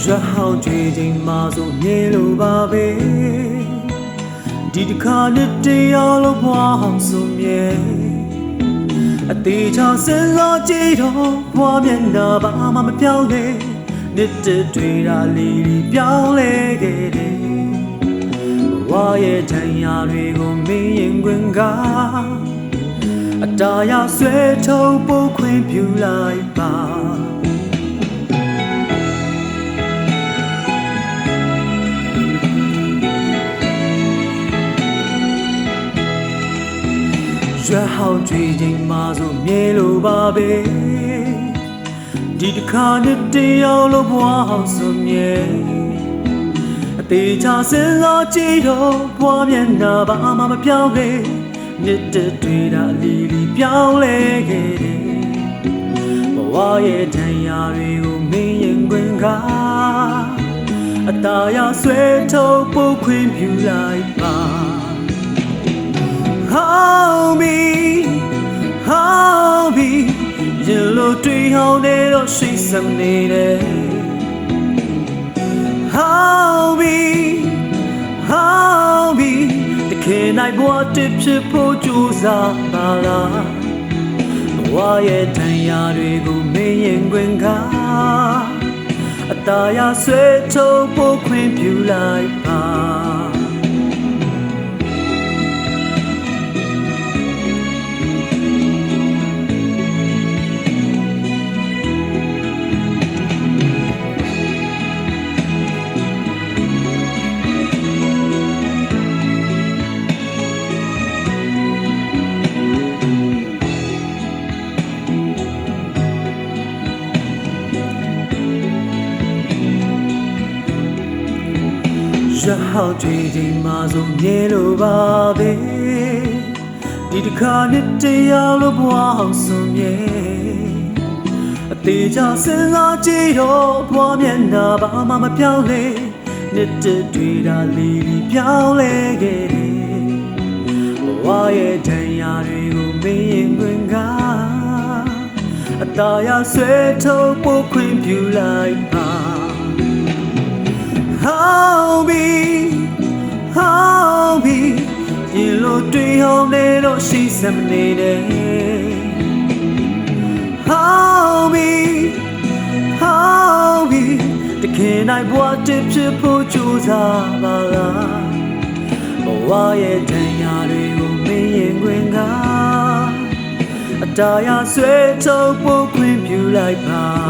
ရွက်ဟောင်းကြွေချိန်မှာဆိုမြင်လို့ပါပဲဒီတစ်ခါနဲ့တရားလို့ဘွားအောင်ဆိုမြဲအသေးချစဉ်းစားကြည့်တော့ဘွားမျက်နှာဘာမှမပြောင်းလဲနှစ်တွေတာလေးပြောင်းလဲခဲ့တယ်ဘဝရဲ့ထံရတွေကိုမင်းရင်ခွင်ကအတားရဆွဲထုတ်ဖို့ခွင့်ပြုလိုက်ပါရွက်ဟောင်းကြွေချိန်မှာဆိုမြဲလို့ပါပဲဒီတစ်ခါနဲ့တရားလို့ဘွားအောင်ဆိုမြဲအသေးချစဉ်းစားကြည့်တော့ဘွားမျက်နှာဘာမှမပြောင်းလဲနှစ်တွေတာလေးပြောင်းလဲခဲ့တယ်ဘဝရဲ့ထံရတွေကိုမင်းရင်ခွင်ကအတားရဆွဲထုတ်ဖို့ခွင့်ပြုလိုက်ပါရင်လိုတွေ့ဟောင်းနေတော့ရှိစံနေတယ်ဟောင်းပြီတခင်နိုင်ဘဝတစ်ဖြစ်ဖို့ကြိုးစားပါလားဘဝရဲ့ထံရတွေကိုမင်းရင်ခွင်ကအတားရဆွဲထုတ်ဖို့ခွင့်ပြုလိုက်ပါရွက်ဟောင်းကြွေချိန်မှာဆိုမြဲလို့ပါပဲဒီတစ်ခါနဲ့တရားလို့ဘွားအောင်ဆိုမြဲအသေးချစဉ်းစားကြည့်တော့ဘွားမျက်နှာဘာမှမပြောင်းလဲနှစ်တွေတာလေးပြောင်းလဲခဲ့တယ်ဘဝရဲ့ထံရတွေကိုမင်းရင်ခွင်ကအတားရဆွဲထုတ်ဖို့ခွင့်ပြုလိုက်ပါဟောင်းပြီရင်လိုတွေ့ဟောင်းနေတော့ရှိစမနေတယ်ဟောင်းပြီတခင်နိုင်ဘဝတစ်ဖြစ်ဖို့ကြိုးစားပါလားဘဝရဲ့ထံရတွေကိုမင်းရင်ခွင်ကအတားရဆွဲထုတ်ဖို့ခွင့်ပြုလိုက်ပါ